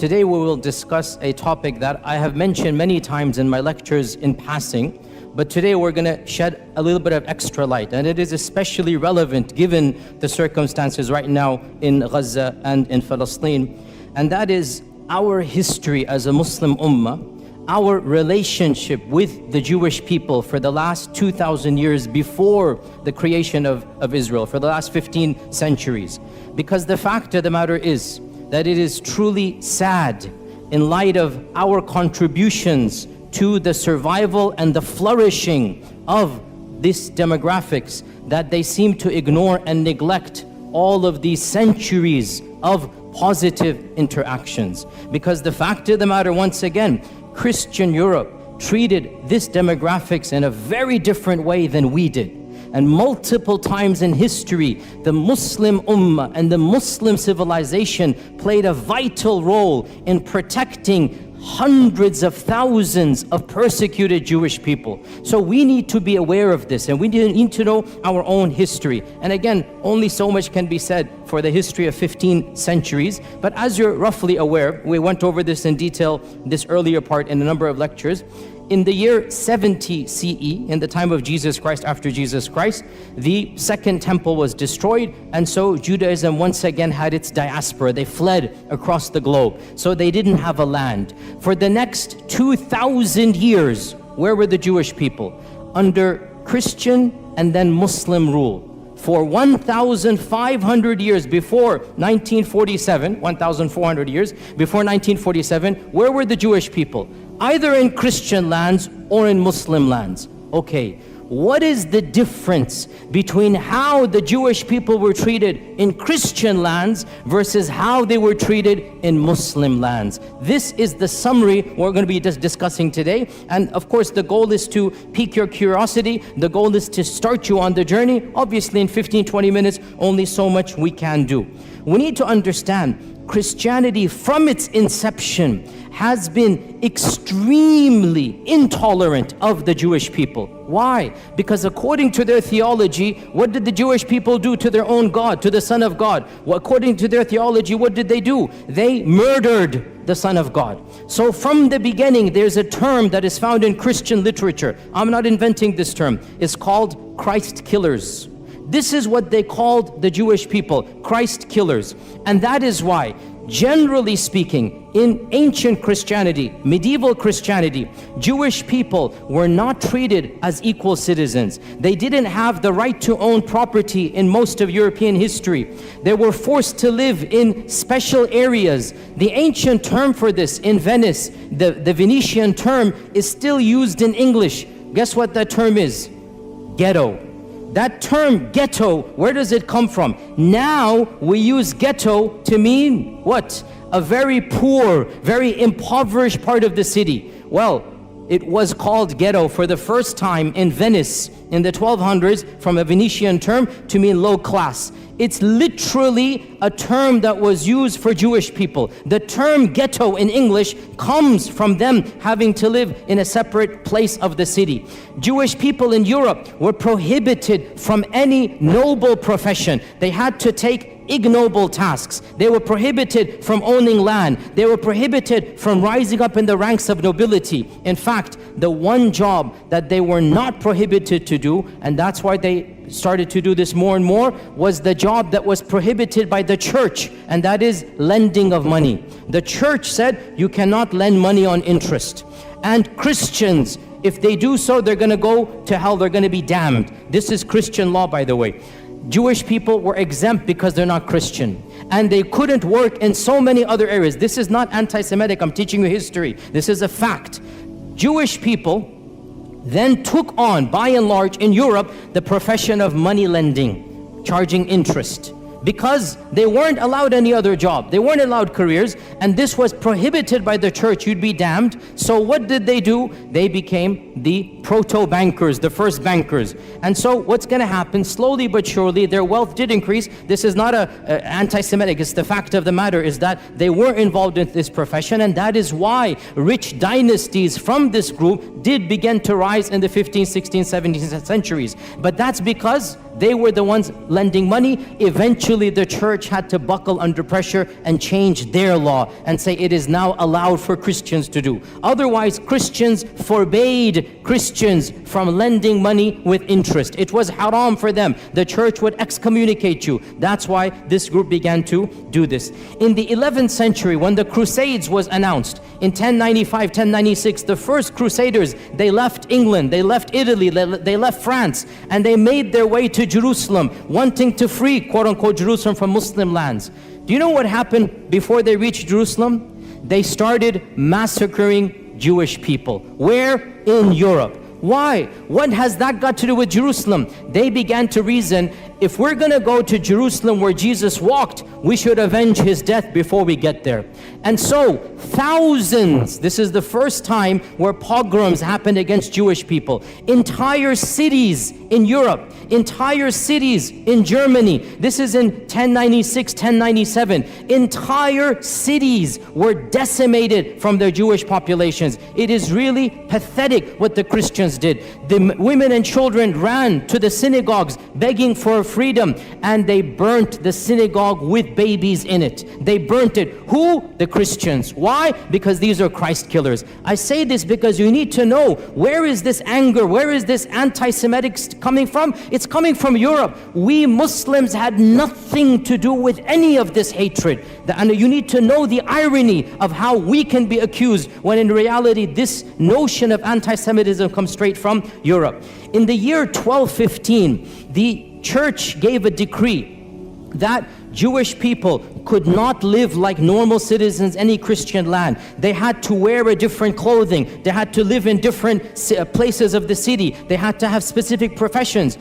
Today we will discuss a topic that I have mentioned many times in my lectures in passing, but today we're going to shed a little bit of extra light, and it is especially relevant given the circumstances right now in Gaza and in Palestine, and that is our history as a Muslim ummah, our relationship with the Jewish people for the last 2,000 years before the creation of Israel, for the last 15 centuries. Because the fact of the matter is that it is truly sad in light of our contributions to the survival and the flourishing of these demographics that they seem to ignore and neglect all of these centuries of positive interactions. Because the fact of the matter, once again, Christian Europe treated this demographics in a very different way than we did. And multiple times in history, the Muslim ummah and the Muslim civilization played a vital role in protecting hundreds of thousands of persecuted Jewish people. So we need to be aware of this, and we need to know our own history. And again, only so much can be said for the history of 15 centuries. But as you're roughly aware, we went over this in detail this earlier part in a number of lectures. In the year 70 CE, in the time of Jesus Christ, after Jesus Christ, the second temple was destroyed, and so Judaism once again had its diaspora. They fled across the globe, so they didn't have a land. For the next 2,000 years, where were the Jewish people? Under Christian and then Muslim rule. For 1,500 years before 1947, 1,400 years before 1947, where were the Jewish people? Either in Christian lands or in Muslim lands. Okay, what is the difference between how the Jewish people were treated in Christian lands versus how they were treated in Muslim lands? This is the summary we're going to be discussing today. And of course, the goal is to pique your curiosity. The goal is to start you on the journey. Obviously, in 15-20 minutes, only so much we can do. We need to understand Christianity from its inception has been extremely intolerant of the Jewish people. Why? Because according to their theology, what did the Jewish people do to their own God, to the Son of God? Well, according to their theology, what did they do? They murdered the Son of God. So from the beginning, there's a term that is found in Christian literature. I'm not inventing this term. It's called Christ killers. This is what they called the Jewish people, Christ killers. And that is why, generally speaking, in ancient Christianity, medieval Christianity, Jewish people were not treated as equal citizens. They didn't have the right to own property in most of European history. They were forced to live in special areas. The ancient term for this in Venice, the Venetian term, is still used in English. Guess what that term is? Ghetto. That term ghetto, where does it come from? Now we use ghetto to mean what? A very poor, very impoverished part of the city. Well, it was called ghetto for the first time in Venice in the 1200s from a Venetian term to mean low class. It's literally a term that was used for Jewish people. The term ghetto in English comes from them having to live in a separate place of the city. Jewish people in Europe were prohibited from any noble profession. They had to take ignoble tasks. They were prohibited from owning land. They were prohibited from rising up in the ranks of nobility. In fact, the one job that they were not prohibited to do, and that's why they started to do this more and more, was the job that was prohibited by the church, and that is lending of money. The church said you cannot lend money on interest. And Christians, if they do so, they're going to go to hell, they're going to be damned. This is Christian law, by the way. Jewish people were exempt because they're not Christian, and they couldn't work in so many other areas. This is not anti-Semitic, I'm teaching you history. This is a fact. Jewish people then took on, by and large in Europe, the profession of money lending, charging interest. Because they weren't allowed any other job. They weren't allowed careers, and this was prohibited by the church. You'd be damned. So what did they do? They became the proto-bankers, the first bankers. And so what's going to happen, slowly but surely, their wealth did increase. This is not a anti-Semitic. It's the fact of the matter is that they were involved in this profession, and that is why rich dynasties from this group did begin to rise in the 15th, 16th, 17th centuries. But that's because They were the ones lending money. Eventually the church had to buckle under pressure and change their law and say it is now allowed for Christians to do. Otherwise, Christians forbade Christians from lending money with interest. It was haram for them. The church would excommunicate you. That's why this group began to do this. In the 11th century, when the Crusades was announced, in 1095, 1096, the first Crusaders, they left England, they left Italy, they left France, and they made their way to Jerusalem, wanting to free, quote-unquote, Jerusalem from Muslim lands. Do you know what happened before they reached Jerusalem? They started massacring Jewish people. Where? In Europe. Why? What has that got to do with Jerusalem? They began to reason, if we're going to go to Jerusalem where Jesus walked, we should avenge his death before we get there. And so, thousands, this is the first time where pogroms happened against Jewish people. Entire cities in Europe, entire cities in Germany, this is in 1096, 1097, entire cities were decimated from their Jewish populations. It is really pathetic what the Christians did. The women and children ran to the synagogues begging for freedom, and they burnt the synagogue with babies in it. They burnt it. Who? The Christians. Why? Because these are Christ killers. I say this because you need to know, where is this anger, where is this anti-Semitic coming from? It's coming from Europe. We Muslims had nothing to do with any of this hatred. And you need to know the irony of how we can be accused when in reality this notion of anti-Semitism comes straight from Europe. In the year 1215, the church gave a decree that Jewish people could not live like normal citizens any Christian land. They had to wear a different clothing. They had to live in different places of the city. They had to have specific professions.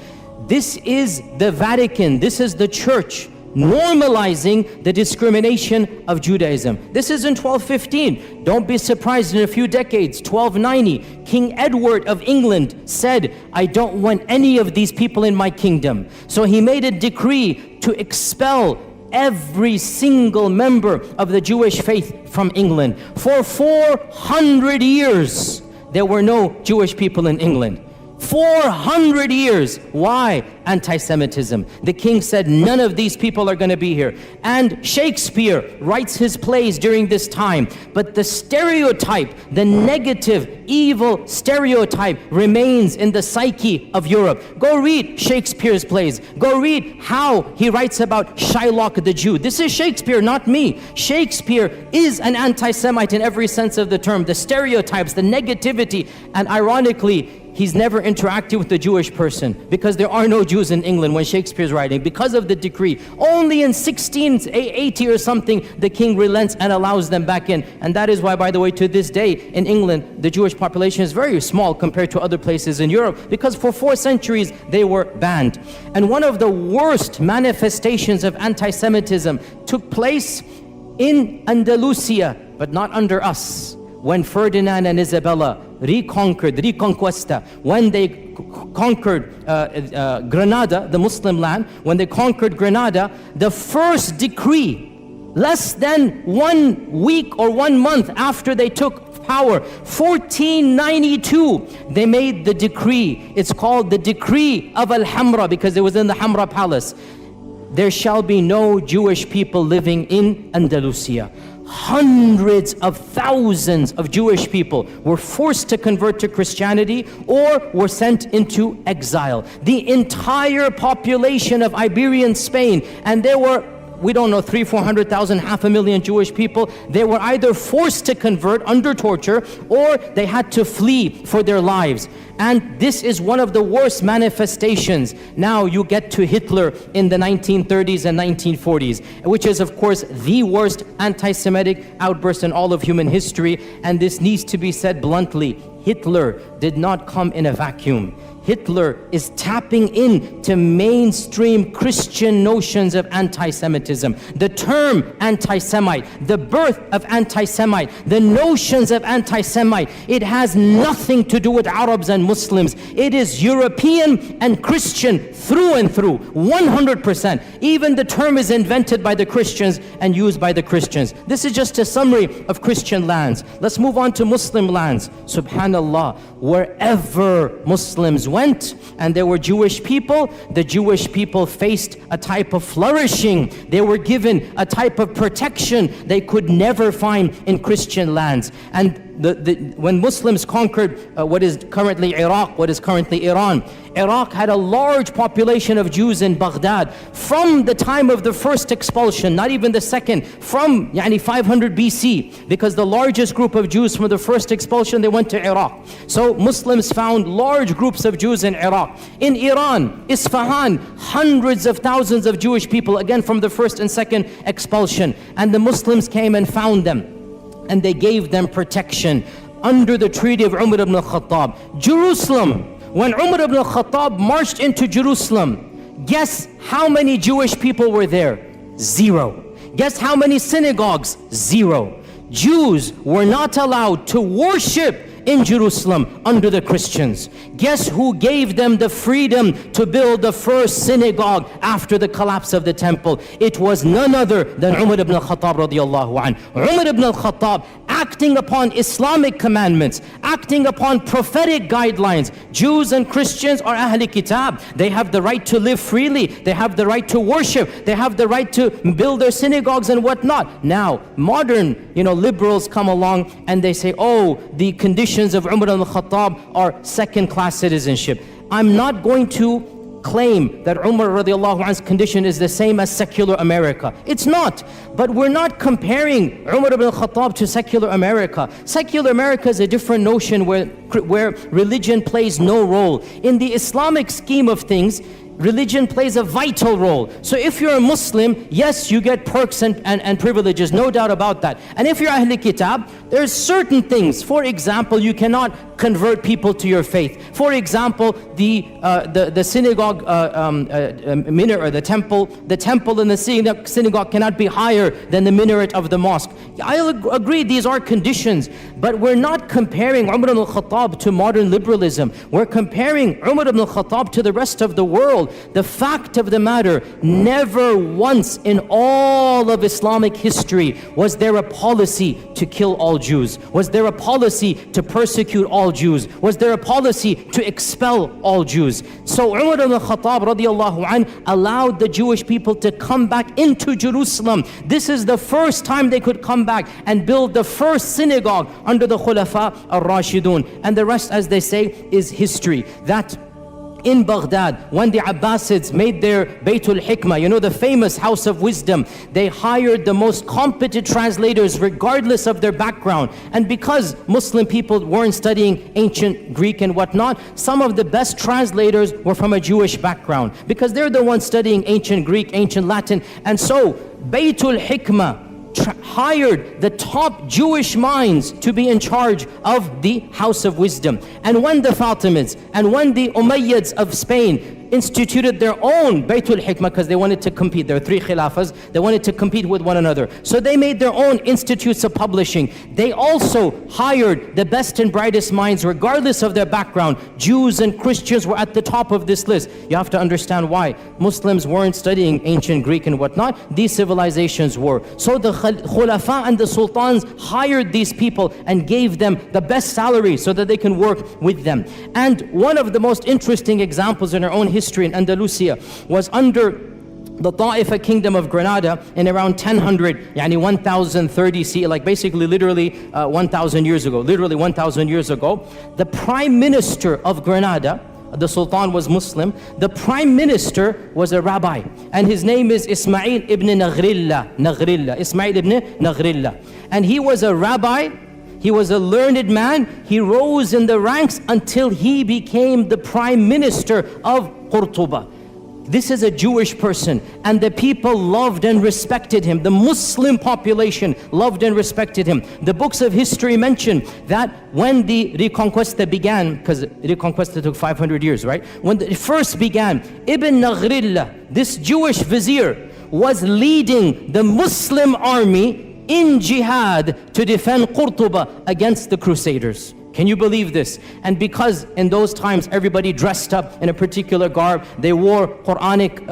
This is the Vatican. This is the church normalizing the discrimination of Judaism. This is in 1215. Don't be surprised in a few decades, 1290, King Edward of England said, I don't want any of these people in my kingdom. So he made a decree to expel every single member of the Jewish faith from England. For 400 years, there were no Jewish people in England. 400 years. Why? Anti-Semitism. The king said, none of these people are going to be here. And Shakespeare writes his plays during this time. But the stereotype, the negative, evil stereotype remains in the psyche of Europe. Go read Shakespeare's plays. Go read how he writes about Shylock the Jew. This is Shakespeare, not me. Shakespeare is an anti-Semite in every sense of the term. The stereotypes, the negativity, and ironically, he's never interacted with the Jewish person because there are no Jews in England when Shakespeare's writing because of the decree. Only in 1680 or something, the king relents and allows them back in. And that is why, by the way, to this day in England, the Jewish population is very small compared to other places in Europe because for 4 centuries, they were banned. And one of the worst manifestations of anti-Semitism took place in Andalusia, but not under us. When Ferdinand and Isabella Reconquista, when they conquered Granada, the Muslim land, when they conquered Granada, the first decree, less than 1 week or 1 month after they took power, 1492, they made the decree. It's called the Decree of Al-Hamra because it was in the Hamra Palace. There shall be no Jewish people living in Andalusia. Hundreds of thousands of Jewish people were forced to convert to Christianity or were sent into exile. The entire population of Iberian Spain, and there were, we don't know, 300,000-400,000, 500,000 Jewish people, they were either forced to convert under torture or they had to flee for their lives. And this is one of the worst manifestations. Now you get to Hitler in the 1930s and 1940s, which is of course the worst anti-Semitic outburst in all of human history. And this needs to be said bluntly. Hitler did not come in a vacuum. Hitler is tapping into mainstream Christian notions of anti-Semitism. The term anti-Semite, the birth of anti-Semite, the notions of anti-Semite, it has nothing to do with Arabs and Muslims. It is European and Christian through and through, 100%. Even the term is invented by the Christians and used by the Christians. This is just a summary of Christian lands. Let's move on to Muslim lands. Subhanallah, wherever Muslims went, went and there were Jewish people, the Jewish people faced a type of flourishing. They were given a type of protection they could never find in Christian lands. And when Muslims conquered what is currently Iraq, what is currently Iran, Iraq had a large population of Jews in Baghdad from the time of the first expulsion, not even the second, from 500 BC, because the largest group of Jews from the first expulsion, they went to Iraq. So Muslims found large groups of Jews in Iraq. In Iran, Isfahan, hundreds of thousands of Jewish people, again from the first and second expulsion. And the Muslims came and found them, and they gave them protection under the treaty of Umar ibn al-Khattab. Jerusalem, when Umar ibn al-Khattab marched into Jerusalem, guess how many Jewish people were there? 0. Guess how many synagogues? 0. Jews were not allowed to worship in Jerusalem under the Christians. Guess who gave them the freedom to build the first synagogue after the collapse of the temple? It was none other than Umar ibn al-Khattab radiallahu anh. Umar ibn al-Khattab, acting upon Islamic commandments, acting upon prophetic guidelines. Jews and Christians are Ahli Kitab. They have the right to live freely. They have the right to worship. They have the right to build their synagogues and whatnot. Now, modern liberals come along and they say, oh, the conditions of Umar al-Khattab are second-class citizenship. I'm not going to claim that Umar radiallahu anhu's condition is the same as secular America. It's not. But we're not comparing Umar ibn al-Khattab to secular America. Secular America is a different notion where religion plays no role. In the Islamic scheme of things, religion plays a vital role. So if you're a Muslim, yes, you get perks and privileges, no doubt about that. And if you're Ahl Kitab, there's certain things. For example, you cannot convert people to your faith. For example, the synagogue minaret, or the temple in the synagogue cannot be higher than the minaret of the mosque. I agree, these are conditions, but we're not comparing Umar ibn al-Khattab to modern liberalism. We're comparing Umar ibn al-Khattab to the rest of the world. The fact of the matter, never once in all of Islamic history was there a policy to kill all Jews. Was there a policy to persecute all Jews? Was there a policy to expel all Jews? So Umar ibn al-Khattab radiallahu anh allowed the Jewish people to come back into Jerusalem. This is the first time they could come back and build the first synagogue under the Khulafa al-Rashidun. And the rest, as they say, is history. That in Baghdad, when the Abbasids made their Baytul Hikmah, the famous house of wisdom, they hired the most competent translators regardless of their background. And because Muslim people weren't studying ancient Greek and whatnot, some of the best translators were from a Jewish background, because they're the ones studying ancient Greek, ancient Latin. And so Baytul Hikmah hired the top Jewish minds to be in charge of the House of Wisdom. And when the Fatimids and when the Umayyads of Spain instituted their own Baytul Hikmah, because they wanted to compete, there are 3 khilafas, they wanted to compete with one another. So they made their own institutes of publishing. They also hired the best and brightest minds regardless of their background. Jews and Christians were at the top of this list. You have to understand why. Muslims weren't studying ancient Greek and whatnot. These civilizations were. So the Khulafa and the Sultans hired these people and gave them the best salary so that they can work with them. And one of the most interesting examples in our own history in Andalusia was under the Ta'ifa kingdom of Granada in around 1000, 1030 CE, like basically literally 1000 years ago, the prime minister of Granada, the Sultan was Muslim, the prime minister was a rabbi, and his name is Ismail ibn Ismail ibn Naghrilla. And he was a rabbi, he was a learned man, he rose in the ranks until he became the prime minister of Qurtuba. This is a Jewish person, and the people loved and respected him. The Muslim population loved and respected him. The books of history mention that when the Reconquista began, because Reconquista took 500 years, right? When it first began, Ibn Naghrilla, this Jewish vizier, was leading the Muslim army in jihad to defend Qurtuba against the Crusaders. Can you believe this? And because in those times everybody dressed up in a particular garb, they wore Quranic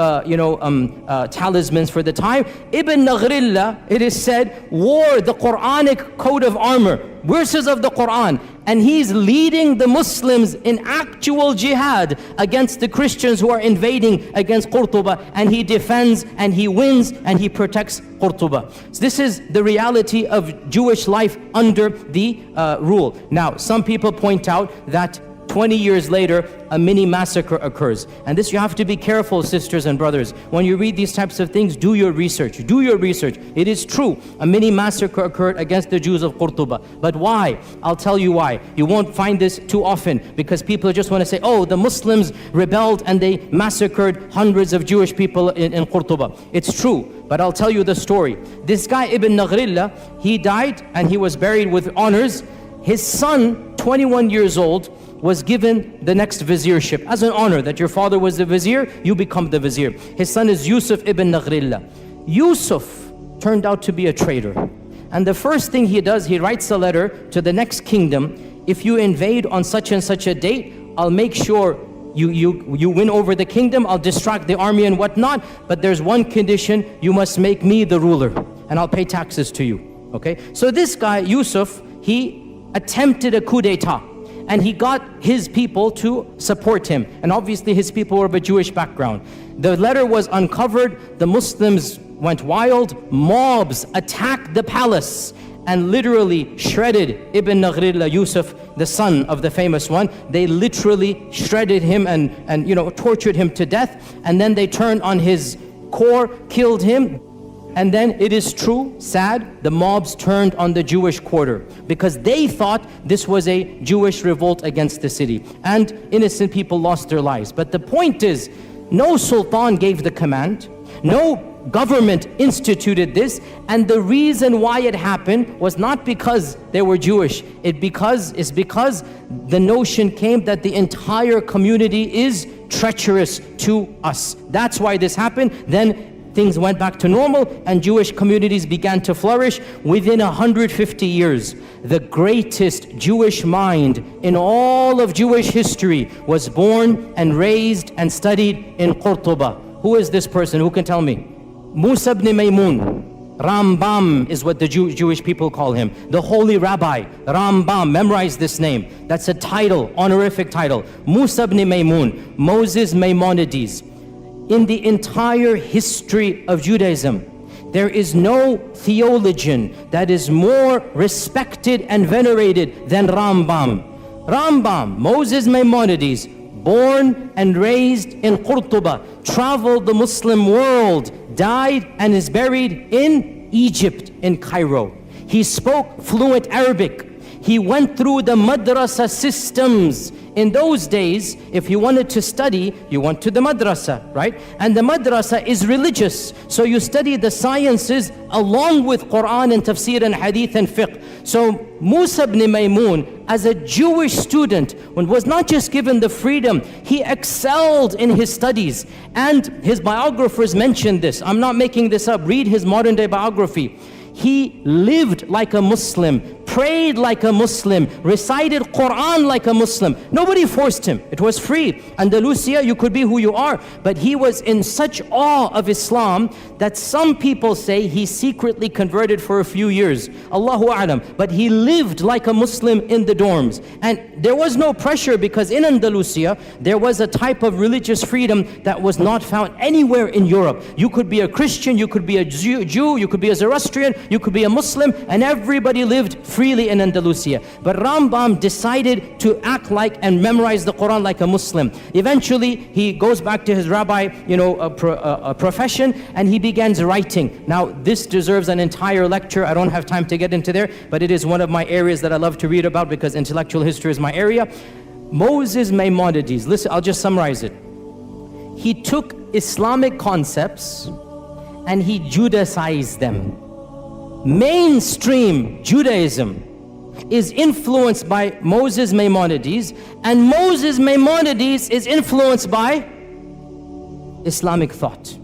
talismans for the time, Ibn Naghrilla, it is said, wore the Quranic coat of armor, verses of the Quran, and he's leading the Muslims in actual jihad against the Christians who are invading against Qurtuba, and he defends and he wins and he protects Qurtuba. So this is the reality of Jewish life under the rule. Now, some people point out that 20 years later, a mini massacre occurs. And this, you have to be careful, sisters and brothers. When you read these types of things, do your research. Do your research. It is true, a mini massacre occurred against the Jews of Qurtuba. But why? I'll tell you why. You won't find this too often, because people just want to say, oh, the Muslims rebelled and they massacred hundreds of Jewish people in Qurtuba. It's true, but I'll tell you the story. This guy, Ibn Naghrillah, he died and he was buried with honors. His son, 21 years old, was given the next viziership as an honor, that your father was the vizier, you become the vizier. His son is Yusuf ibn Naghrillah. Yusuf turned out to be a traitor. And the first thing he does, he writes a letter to the next kingdom. If you invade on such and such a date, I'll make sure you win over the kingdom, I'll distract the army and whatnot, but there's one condition, you must make me the ruler, and I'll pay taxes to you. Okay? So this guy, Yusuf, he attempted a coup d'etat. And he got his people to support him. And obviously his people were of a Jewish background. The letter was uncovered, the Muslims went wild, mobs attacked the palace and literally shredded Ibn Naghrillah, Yusuf, the son of the famous one. They literally shredded him and tortured him to death. And then they turned on his core, killed him. And then it is true, sad, the mobs turned on the Jewish quarter because they thought this was a Jewish revolt against the city. And innocent people lost their lives. But the point is, no sultan gave the command, no government instituted this, and the reason why it happened was not because they were Jewish. It's because the notion came that the entire community is treacherous to us. That's why this happened. Then things went back to normal and Jewish communities began to flourish. Within 150 years, the greatest Jewish mind in all of Jewish history was born and raised and studied in Qurtuba. Who is this person? Who can tell me? Musa ibn Maymun. Rambam is what the Jewish people call him. The holy rabbi, Rambam. Memorize this name. That's a title, honorific title. Musa ibn Maymun, Moses Maimonides. In the entire history of Judaism, there is no theologian that is more respected and venerated than Rambam. Rambam, Moses Maimonides, born and raised in Qurtuba, traveled the Muslim world, died and is buried in Egypt, in Cairo. He spoke fluent Arabic. He went through the madrasa systems. In those days, if you wanted to study, you went to the madrasa, right? And the madrasa is religious. So you study the sciences along with Quran and tafsir and hadith and fiqh. So Musa ibn Maymun, as a Jewish student, was not just given the freedom, he excelled in his studies. And his biographers mentioned this. I'm not making this up. Read his modern day biography. He lived like a Muslim, prayed like a Muslim, recited Quran like a Muslim. Nobody forced him. It was free. Andalusia, you could be who you are. But he was in such awe of Islam that some people say he secretly converted for a few years. Allahu A'lam. But he lived like a Muslim in the dorms. And there was no pressure because in Andalusia, there was a type of religious freedom that was not found anywhere in Europe. You could be a Christian, you could be a Jew, you could be a Zoroastrian, you could be a Muslim, and everybody lived freely in Andalusia. But Rambam decided to act like and memorize the Quran like a Muslim. Eventually, he goes back to his rabbi, profession, and he begins writing. Now, this deserves an entire lecture. I don't have time to get into there, but it is one of my areas that I love to read about because intellectual history is my area. Moses Maimonides, listen, I'll just summarize it. He took Islamic concepts and he Judaized them. Mainstream Judaism is influenced by Moses Maimonides, and Moses Maimonides is influenced by Islamic thought.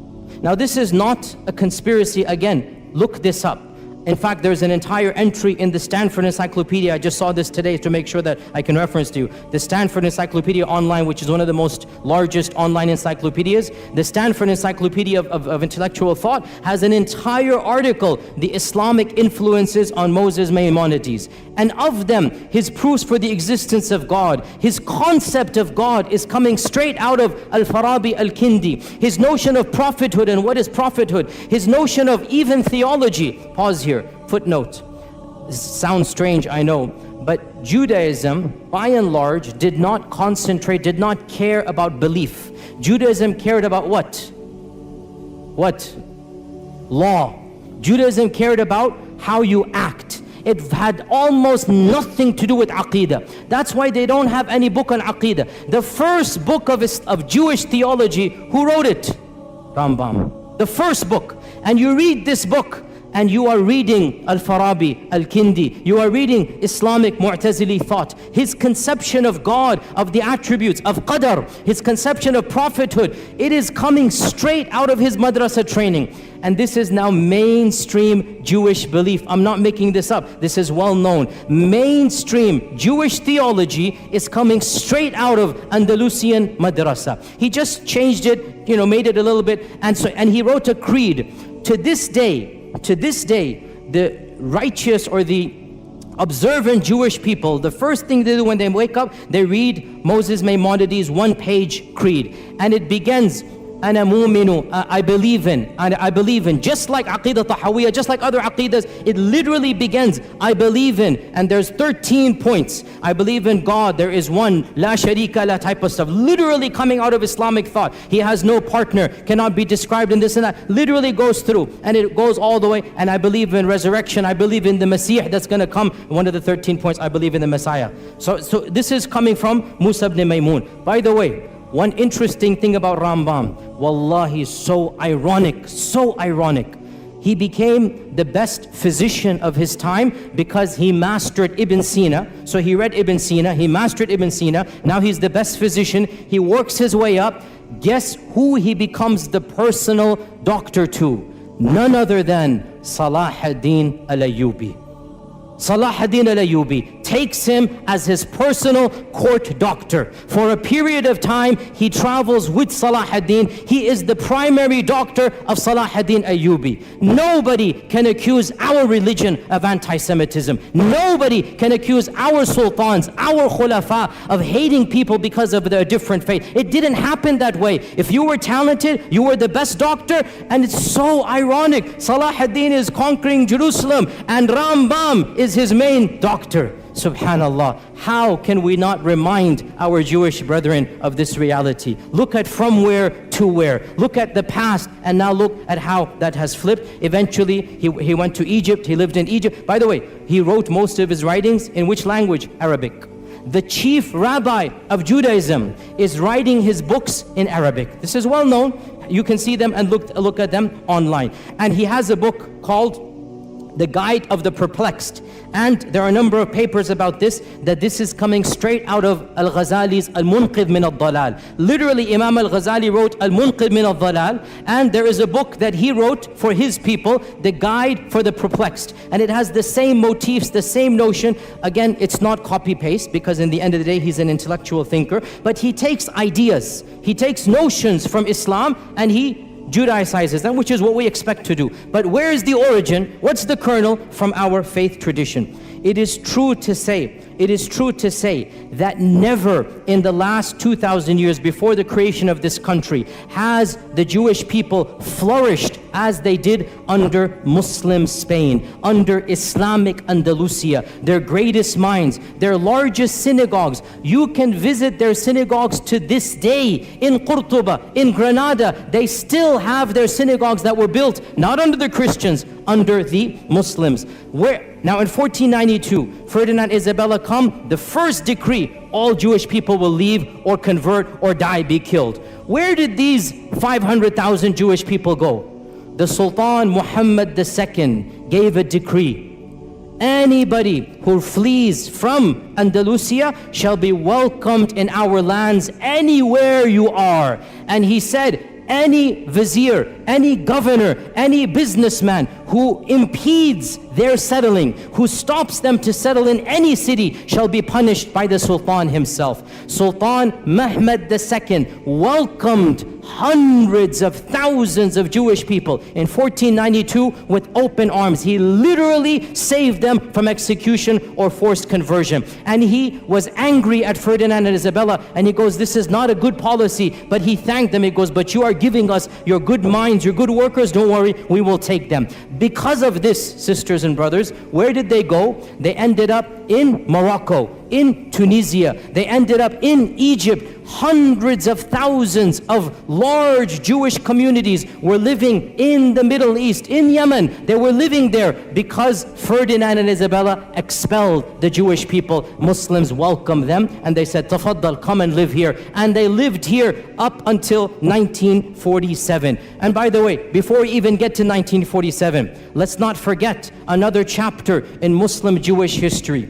Now, this is not a conspiracy. Again, look this up. In fact, there's an entire entry in the Stanford Encyclopedia. I just saw this today to make sure that I can reference to you. The Stanford Encyclopedia Online, which is one of the most largest online encyclopedias. The Stanford Encyclopedia of Intellectual Thought has an entire article, the Islamic influences on Moses Maimonides. And of them, his proofs for the existence of God, his concept of God is coming straight out of Al-Farabi Al-Kindi. His notion of prophethood and what is prophethood. His notion of even theology. Pause here. Footnote. This sounds strange, I know, but Judaism, by and large, did not concentrate, did not care about belief. Judaism cared about what? What? Law. Judaism cared about how you act. It had almost nothing to do with Aqidah. That's why they don't have any book on Aqidah. The first book of Jewish theology, who wrote it? Rambam. The first book. And you read this book, and you are reading Al-Farabi, Al-Kindi, you are reading Islamic Mu'tazili thought, his conception of God, of the attributes, of Qadar, his conception of prophethood, it is coming straight out of his madrasa training. And this is now mainstream Jewish belief. I'm not making this up, this is well known. Mainstream Jewish theology is coming straight out of Andalusian madrasa. He just changed it, made it a little bit, and he wrote a creed. To this day, the righteous or the observant Jewish people, the first thing they do when they wake up, they read Moses Maimonides' one-page creed. And it begins, Ana mu'minu, I believe in, just like Aqidah Tahawiyya, just like other Aqidas, it literally begins, I believe in, and there's 13 points. I believe in God, there is one, la sharika la type of stuff, literally coming out of Islamic thought. He has no partner, cannot be described in this and that, literally goes through, and it goes all the way, and I believe in resurrection, I believe in the Masih that's going to come, one of the 13 points, I believe in the Messiah. So this is coming from Musa ibn Maymun. By the way, one interesting thing about Rambam, wallahi, so ironic. He became the best physician of his time because he mastered Ibn Sina. So he read Ibn Sina, he mastered Ibn Sina, now he's the best physician, he works his way up. Guess who he becomes the personal doctor to? None other than Salah ad-Din al-Ayyubi. Salah ad-Din al-Ayyubi takes him as his personal court doctor. For a period of time, he travels with Salah ad-Din. He is the primary doctor of Salah ad-Din Ayyubi. Nobody can accuse our religion of anti-Semitism. Nobody can accuse our sultans, our khulafa of hating people because of their different faith. It didn't happen that way. If you were talented, you were the best doctor, and it's so ironic. Salah ad-Din is conquering Jerusalem, and Rambam is his main doctor. Subhanallah, how can we not remind our Jewish brethren of this reality? Look at from where to where. Look at the past and now look at how that has flipped. Eventually, he went to Egypt, he lived in Egypt. By the way, he wrote most of his writings in which language? Arabic. The chief rabbi of Judaism is writing his books in Arabic. This is well known. You can see them and look at them online. And he has a book called The Guide of the Perplexed. And there are a number of papers about this, that this is coming straight out of Al-Ghazali's Al-Munqidh min al-Dalal. Literally, Imam Al-Ghazali wrote Al-Munqidh min al-Dalal, and there is a book that he wrote for his people, The Guide for the Perplexed. And it has the same motifs, the same notion. Again, it's not copy-paste, because in the end of the day, he's an intellectual thinker. But he takes ideas, he takes notions from Islam, and he Judaicizes them, which is what we expect to do. But where is the origin? What's the kernel? From our faith tradition. It is true to say that never in the last 2,000 years before the creation of this country has the Jewish people flourished as they did under Muslim Spain, under Islamic Andalusia, their greatest minds, their largest synagogues. You can visit their synagogues to this day in Qurtuba, in Granada. They still have their synagogues that were built not under the Christians, under the Muslims. Now in 1492, Ferdinand Isabella come, the first decree, all Jewish people will leave or convert or die, be killed. Where did these 500,000 Jewish people go? The Sultan Muhammad II gave a decree. Anybody who flees from Andalusia shall be welcomed in our lands anywhere you are. And he said, any vizier, any governor, any businessman who impedes their settling, who stops them to settle in any city, shall be punished by the Sultan himself. Sultan Mehmed II welcomed hundreds of thousands of Jewish people in 1492 with open arms. He literally saved them from execution or forced conversion. And he was angry at Ferdinand and Isabella, and he goes, this is not a good policy. But he thanked them. He goes, but you are giving us your good minds, your good workers, don't worry, we will take them. Because of this, sisters and brothers, where did they go? They ended up in Morocco, in Tunisia. They ended up in Egypt. Hundreds of thousands of large Jewish communities were living in the Middle East, in Yemen. They were living there because Ferdinand and Isabella expelled the Jewish people. Muslims welcomed them and they said, Tafaddal, come and live here. And they lived here up until 1947. And by the way, before we even get to 1947, let's not forget another chapter in Muslim Jewish history.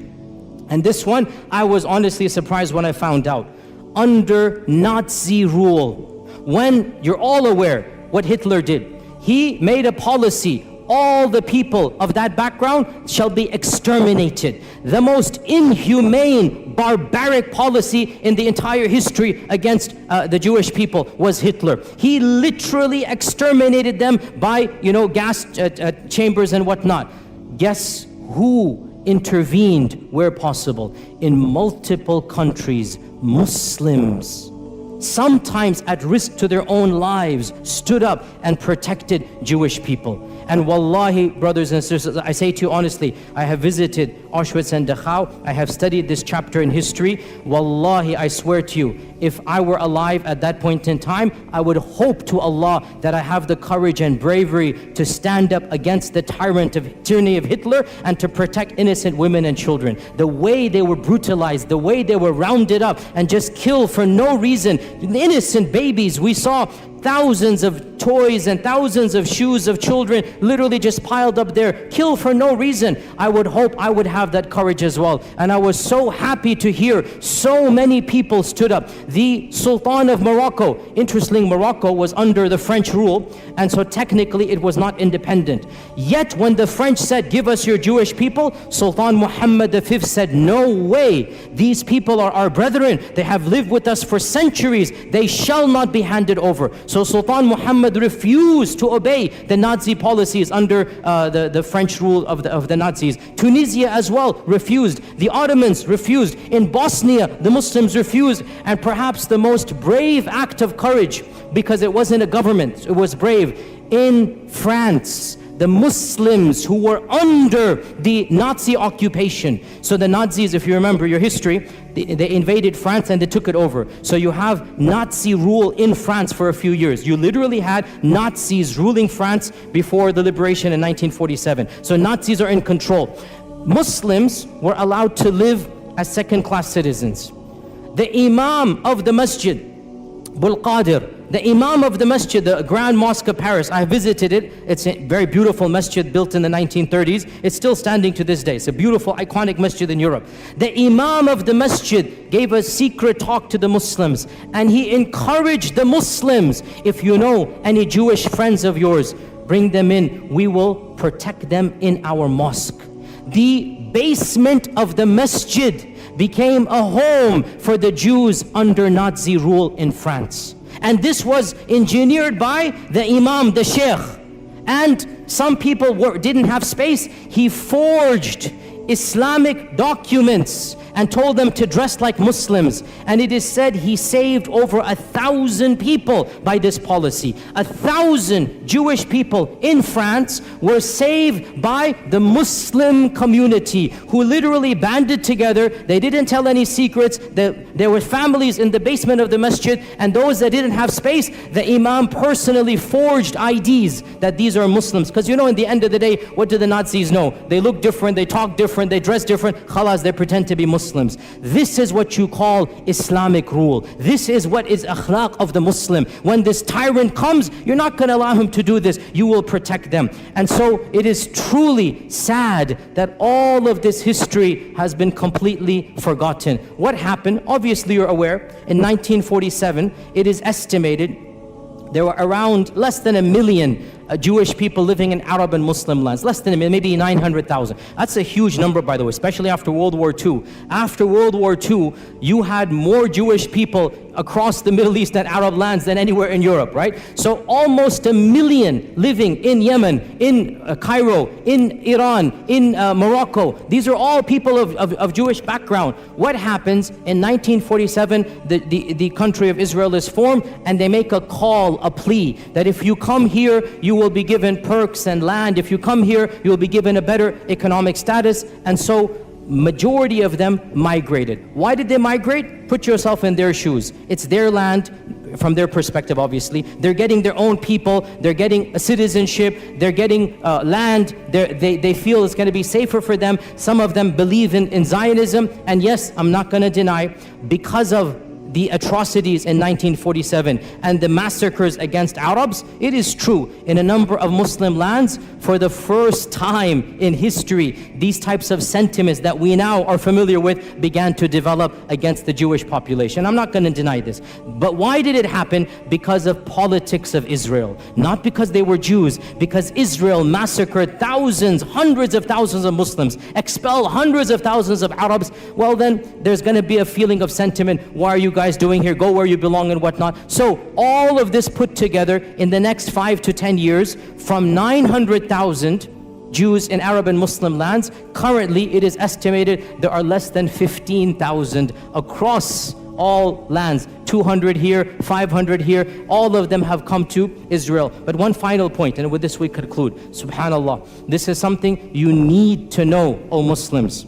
And this one, I was honestly surprised when I found out. Under Nazi rule, when you're all aware what Hitler did, he made a policy, all the people of that background shall be exterminated. The most inhumane, barbaric policy in the entire history against the Jewish people was Hitler. He literally exterminated them by, gas chambers and whatnot. Guess who intervened where possible? In multiple countries, Muslims, sometimes at risk to their own lives, stood up and protected Jewish people. And wallahi, brothers and sisters, I say to you honestly, I have visited Auschwitz and Dachau. I have studied this chapter in history. Wallahi, I swear to you, if I were alive at that point in time, I would hope to Allah that I have the courage and bravery to stand up against the tyranny of Hitler and to protect innocent women and children. The way they were brutalized, the way they were rounded up and just killed for no reason. Innocent babies, we saw thousands of toys and thousands of shoes of children literally just piled up there, killed for no reason. I would hope I would have that courage as well. And I was so happy to hear so many people stood up. The Sultan of Morocco, interestingly, Morocco was under the French rule, and so technically it was not independent. Yet when the French said, give us your Jewish people, Sultan Muhammad V said, no way. These people are our brethren. They have lived with us for centuries. They shall not be handed over. So Sultan Muhammad refused to obey the Nazi policies under the French rule of the Nazis. Tunisia as well refused. The Ottomans refused. In Bosnia, the Muslims refused. And perhaps the most brave act of courage, because it wasn't a government, it was brave. In France, the Muslims who were under the Nazi occupation. So the Nazis, if you remember your history, they invaded France and they took it over. So you have Nazi rule in France for a few years. You literally had Nazis ruling France before the liberation in 1947. So Nazis are in control. Muslims were allowed to live as second-class citizens. The Imam of the Masjid, Bul Qadir, the Imam of the Masjid, the Grand Mosque of Paris, I visited it. It's a very beautiful masjid built in the 1930s. It's still standing to this day. It's a beautiful, iconic masjid in Europe. The Imam of the Masjid gave a secret talk to the Muslims, and he encouraged the Muslims, if you know any Jewish friends of yours, bring them in. We will protect them in our mosque. The basement of the masjid became a home for the Jews under Nazi rule in France. And this was engineered by the Imam, the Sheikh. And some people didn't have space. He forged Islamic documents and told them to dress like Muslims. And it is said he saved over 1,000 people by this policy. 1,000 Jewish people in France were saved by the Muslim community, who literally banded together. They didn't tell any secrets. There were families in the basement of the masjid, and those that didn't have space, the Imam personally forged IDs that these are Muslims. Because in the end of the day, what do the Nazis know? They look different, they talk different, they dress different. Khalas, they pretend to be Muslims. This is what you call Islamic rule. This is what is akhlaq of the Muslim. When this tyrant comes, you're not going to allow him to do this. You will protect them. And so it is truly sad that all of this history has been completely forgotten. What happened? Obviously you're aware, in 1947, it is estimated there were around less than 1 million Jewish people living in Arab and Muslim lands, less than 1 million, maybe 900,000. That's a huge number, by the way, especially after World War II. After World War II, you had more Jewish people across the Middle East and Arab lands than anywhere in Europe, right? So almost 1 million living in Yemen, in Cairo, in Iran, in Morocco. These are all people of Jewish background. What happens in 1947, the country of Israel is formed, and they make a call, a plea, that if you come here, you will be given perks and land. If you come here, you will be given a better economic status. And so majority of them migrated. Why did they migrate? Put yourself in their shoes. It's their land from their perspective, obviously. They're getting their own people. They're getting a citizenship. They're getting land. They feel it's going to be safer for them. Some of them believe in Zionism. And yes, I'm not going to deny, because of the atrocities in 1947 and the massacres against Arabs, it is true, in a number of Muslim lands, for the first time in history, these types of sentiments that we now are familiar with began to develop against the Jewish population. I'm not going to deny this. But why did it happen? Because of politics of Israel. Not because they were Jews, because Israel massacred thousands, hundreds of thousands of Muslims, expelled hundreds of thousands of Arabs. Well, then there's going to be a feeling of sentiment. Why are you guys doing here? Go where you belong and whatnot. So all of this put together in the next 5 to 10 years, from 900,000 Jews in Arab and Muslim lands, currently it is estimated there are less than 15,000 across all lands. 200 here, 500 here, all of them have come to Israel. But one final point, and with this we conclude. Subhanallah, this is something you need to know, O Muslims.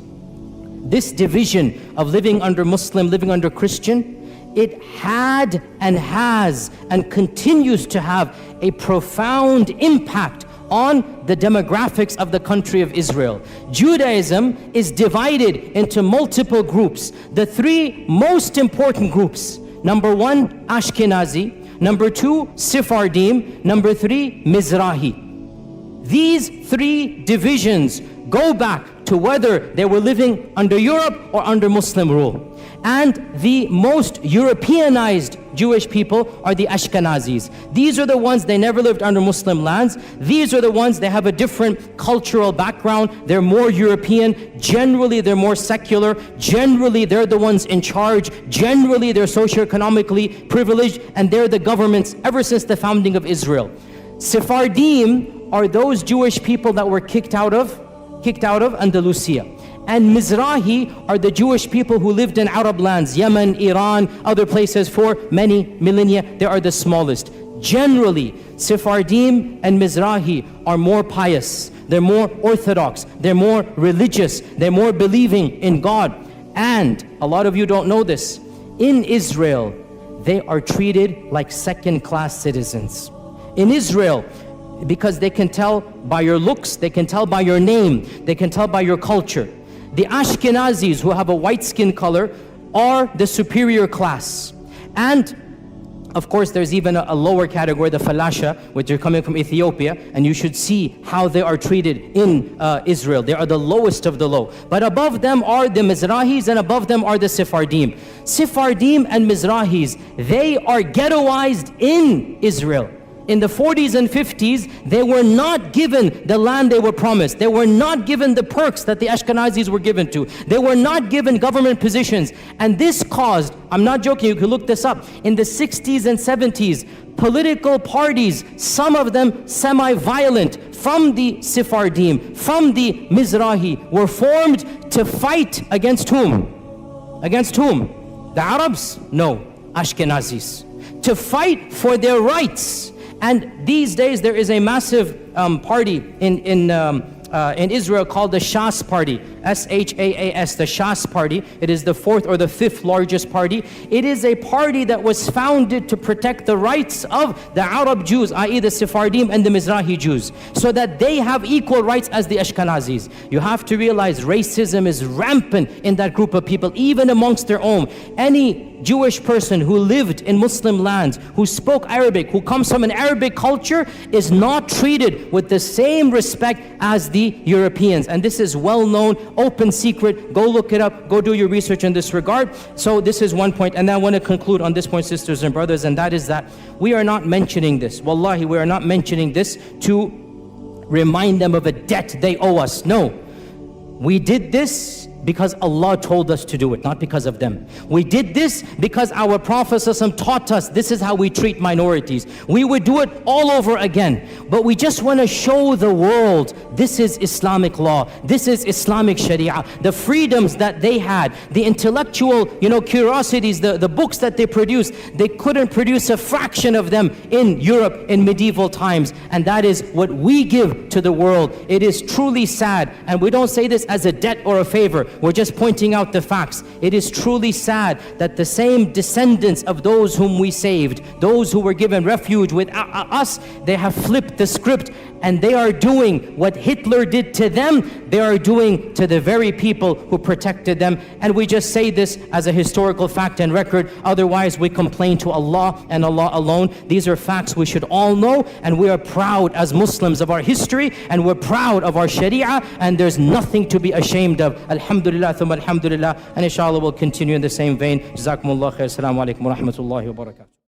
This division of living under Muslim, living under Christian, it had and has and continues to have a profound impact on the demographics of the country of Israel. Judaism is divided into multiple groups. The three most important groups: number one, Ashkenazi; number two, Sephardim; number three, Mizrahi. These three divisions go back to whether they were living under Europe or under Muslim rule. And the most Europeanized Jewish people are the Ashkenazis. These are the ones, they never lived under Muslim lands. These are the ones, they have a different cultural background. They're more European. Generally, they're more secular. Generally, they're the ones in charge. Generally, they're socioeconomically privileged, and they're the governments ever since the founding of Israel. Sephardim are those Jewish people that were kicked out of Andalusia. And Mizrahi are the Jewish people who lived in Arab lands, Yemen, Iran, other places for many millennia. They are the smallest. Generally, Sephardim and Mizrahi are more pious. They're more orthodox. They're more religious. They're more believing in God. And a lot of you don't know this. In Israel, they are treated like second-class citizens. In Israel, because they can tell by your looks, they can tell by your name, they can tell by your culture. The Ashkenazis, who have a white skin color, are the superior class. And of course, there's even a lower category, the Falasha, which are coming from Ethiopia, and you should see how they are treated in Israel. They are the lowest of the low. But above them are the Mizrahis, and above them are the Sephardim. Sephardim and Mizrahis, they are ghettoized in Israel. In the 40s and 50s, they were not given the land they were promised. They were not given the perks that the Ashkenazis were given to. They were not given government positions. And this caused, I'm not joking, you can look this up, in the 60s and 70s, political parties, some of them semi-violent, from the Sephardim, from the Mizrahi, were formed to fight against whom? Against whom? The Arabs? No, Ashkenazis. To fight for their rights. And these days there is a massive party in Israel called the Shas Party, S-H-A-A-S, the Shas Party. It is the fourth or the fifth largest party. It is a party that was founded to protect the rights of the Arab Jews, i.e. the Sephardim and the Mizrahi Jews, so that they have equal rights as the Ashkenazis. You have to realize racism is rampant in that group of people, even amongst their own. Any Jewish person who lived in Muslim lands, who spoke Arabic, who comes from an Arabic culture, is not treated with the same respect as the Europeans. And this is well known open secret. Go look it up. Go do your research in this regard. So this is one point. And then I want to conclude on this point, sisters and brothers, and that is that we are not mentioning this. Wallahi, we are not mentioning this to remind them of a debt they owe us. No. We did this because Allah told us to do it, not because of them. We did this because our Prophet ﷺ taught us this is how we treat minorities. We would do it all over again, but we just want to show the world this is Islamic law, this is Islamic Sharia. The freedoms that they had, the intellectual, curiosities, the books that they produced, they couldn't produce a fraction of them in Europe in medieval times, and that is what we give to the world. It is truly sad, and we don't say this as a debt or a favor. We're just pointing out the facts. It is truly sad that the same descendants of those whom we saved, those who were given refuge with us, they have flipped the script, and they are doing what Hitler did to them, they are doing to the very people who protected them. And we just say this as a historical fact and record. Otherwise, we complain to Allah and Allah alone. These are facts we should all know, and we are proud as Muslims of our history, and we're proud of our Sharia, and there's nothing to be ashamed of. Alhamdulillah, thumma alhamdulillah, and inshallah we'll continue in the same vein. Jazakumullah khair. Assalamu alaikum wa rahmatullahi wa barakatuh.